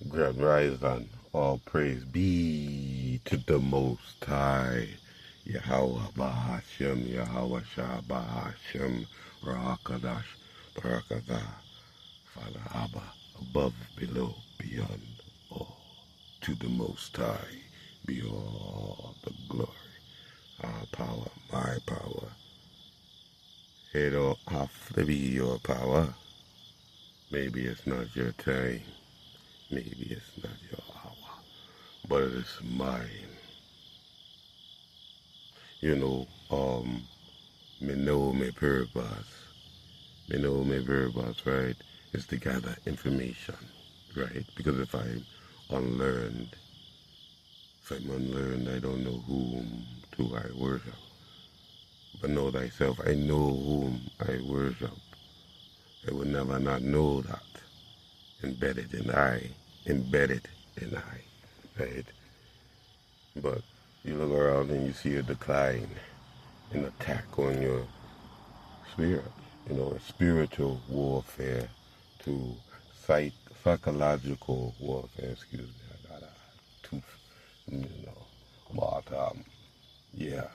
Grand Rising, all praise be to the Most High, Yahweh Bahashem, Yahweh Shah Bahashem, Rakadash, Barakatah, Father Abba, above, below, beyond, all to the Most High, be all the glory, our power, my power. It don't have to be your power. Maybe it's not your time. Maybe it's not your hour, but it is mine. You me know my purpose. Me know my purpose, right? Is to gather information, right? Because if I'm unlearned, I don't know whom do I worship. But know thyself, I know whom I worship. I would never not know that. Embedded in I, right? But you look around and you see a decline, an attack on your spirit, a spiritual warfare to psychological warfare, excuse me, I got a tooth, but yeah,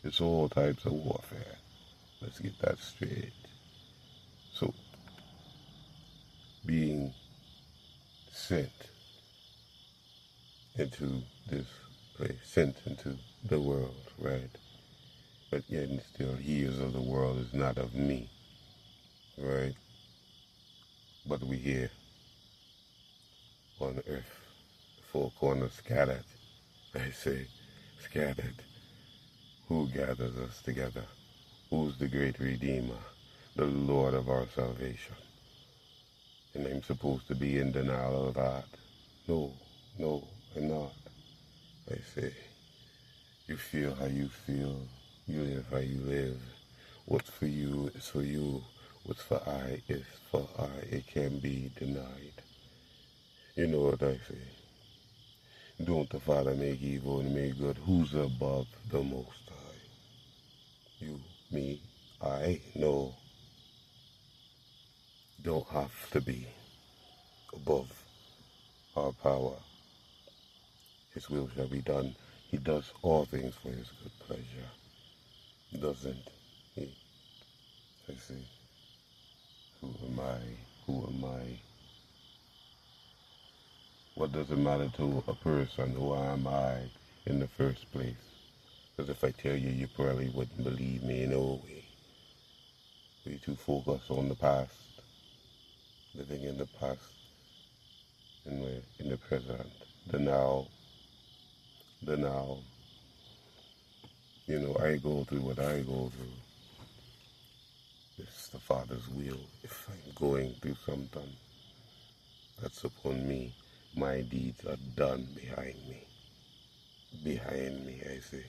it's all types of warfare. Let's get that straight. So, being sent into this place, sent into the world, right? But yet and still, he is of the world, is not of me, right? But we here on earth, four corners scattered. I say, scattered. Who gathers us together? Who's the great Redeemer, the Lord of our salvation? And I'm supposed to be in denial of that? No, I'm not. I say, you feel how you feel, you live how you live. What's for you is for you. What's for I is for I. It can't be denied. You know what I say? Don't the Father make evil and make good? Who's above the Most High? You, me, I? No. Don't have to be above our power. His will shall be done. He does all things for his good pleasure. Doesn't he? I say, who am I? Who am I? What does it matter to a person? Who am I in the first place? Because if I tell you, you probably wouldn't believe me in no way. We too focused on the past, living in the past, and we're in the present, the now. I go through what I go through. It's the Father's will. If I'm going through something, that's upon me. My deeds are done behind me. Behind me, I say.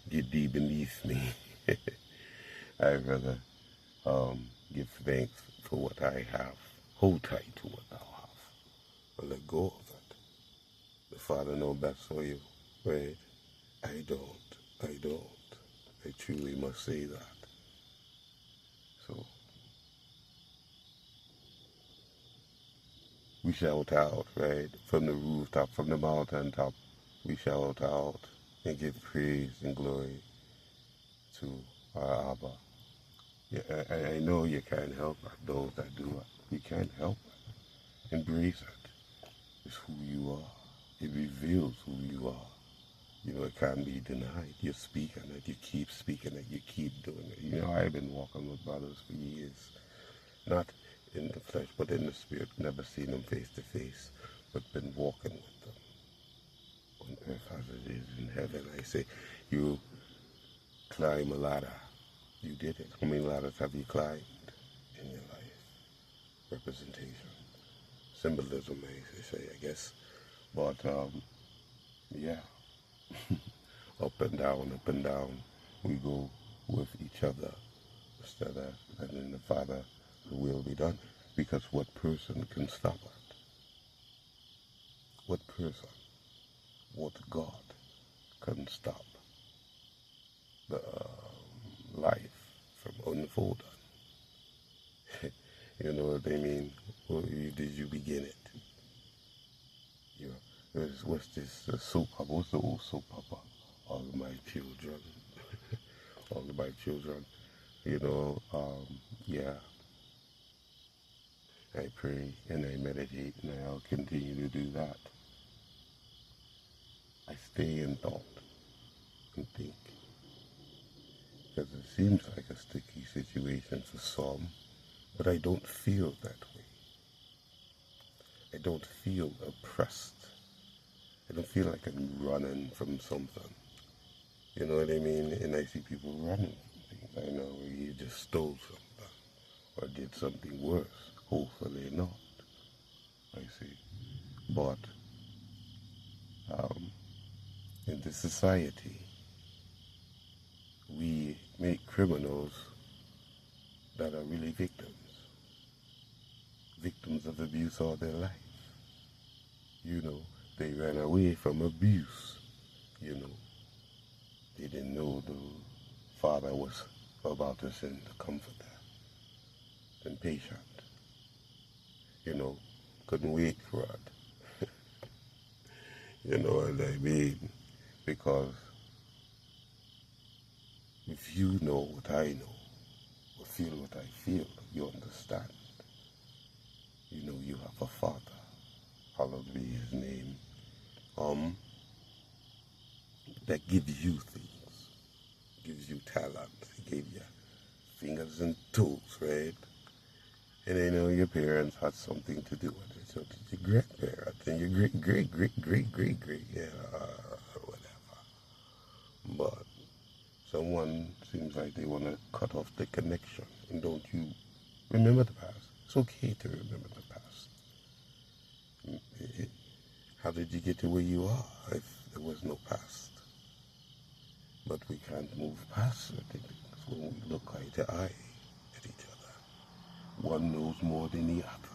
Get thee beneath me. I'd rather give thanks for what I have. Hold tight to what thou hast. But let go of it. The Father knows best for you, right? I don't. I truly must say that. So we shout out, right? From the rooftop, from the mountaintop, we shout out and give praise and glory to our Abba. Yeah, I know you can't help it, those that do it. You can't help it. Embrace it. It's who you are. It reveals who you are. It can't be denied. You're speaking it. You keep speaking it. You keep doing it. I've been walking with brothers for years. Not in the flesh, but in the spirit. Never seen them face to face, but been walking with them on earth as it is in heaven. I say, you climb a ladder. You did it. How many ladders have you climbed in your life? Representation. Symbolism, I say, I guess. But, yeah. Up and down, we go with each other instead of letting the Father will be done. Because what person can stop it? What person, what God can stop the life from unfolding? You know what I mean? Or did you begin it? What's this soap opera? What's the old soap opera? All of my children. All of my children. Yeah. I pray and I meditate and I'll continue to do that. I stay in thought and think. Because it seems like a sticky situation for some, but I don't feel that way. I don't feel oppressed. I don't feel like I'm running from something. You know what I mean? And I see people running from things. I know you just stole something or did something worse. Hopefully not. I see. But in this society, we make criminals that are really victims of abuse all their life. They ran away from abuse. They didn't know the father was about to send the comforter and patient. Couldn't wait for it. You know what I mean? Because if you know what I know, or feel what I feel, you understand. You have a father, hallowed be his name, that gives you things, gives you talent. He gave you fingers and toes, right? And your parents had something to do with it. So did your grandparents and your great, whatever. But someone seems like they want to cut off the connection. And don't you remember the past? It's okay to remember the past. How did you get to where you are if there was no past? But we can't move past certain things when we look eye to eye at each other. One knows more than the other.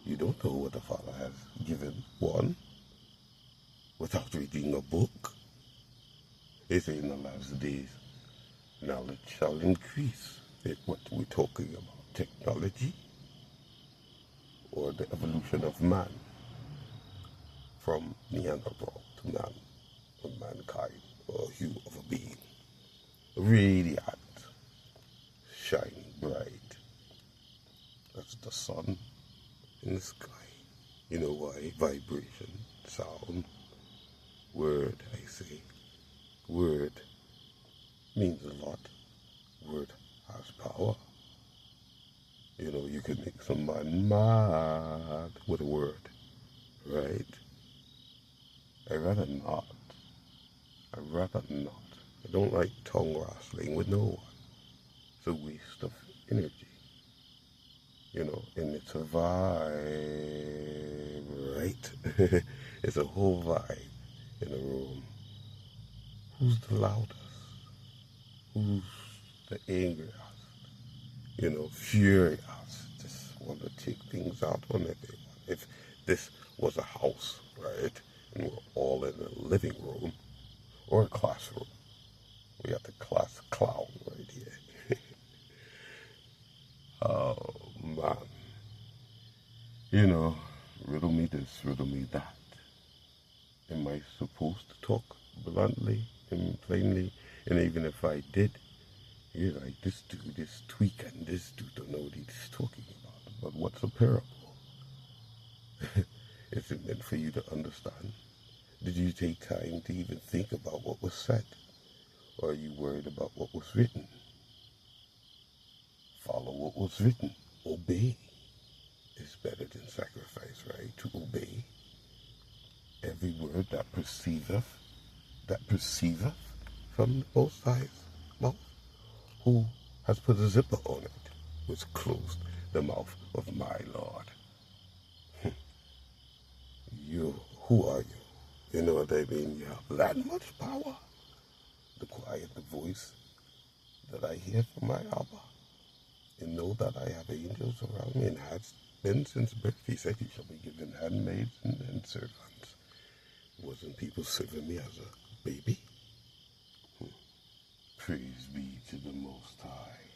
You don't know what the Father has given one without reading a book. They say in the last days, knowledge shall increase. What we're talking about, technology or the evolution of man from Neanderthal to man, from mankind, or hue of a being. Radiant, shining bright. That's the sun in the sky. You know why? Vibration, sound, word, I say. Word means a lot. Word has power. You can make somebody mad with a word, right? I'd rather not. I don't like tongue wrestling with no one. It's a waste of energy. And it's a vibe, right? It's a whole vibe in a room. Who's the loudest? Who's the angriest? Furious. Just want to take things out on everyone. If this was a house, right, and we're all in a living room or a classroom, we got the class clown right here. Oh, man. Riddle me this, riddle me that. Am I supposed to talk bluntly and plainly? And even if I did, you're like, this dude is tweaking. This dude don't know what he's talking about. But what's a parable? Is it meant for you to understand? Did you take time to even think about what was said? Or are you worried about what was written? Follow what was written. Obey is better than sacrifice, right? To obey. Every word that perceiveth from the Most High's mouth, who has put a zipper on it, which closed the mouth of my Lord. Who are you? You know what I mean? You have that much power to quiet the voice that I hear from my Abba, and know that I have angels around me and has been since birth. He said he shall be given handmaids and servants. Wasn't people serving me as a baby? Praise be to the Most High.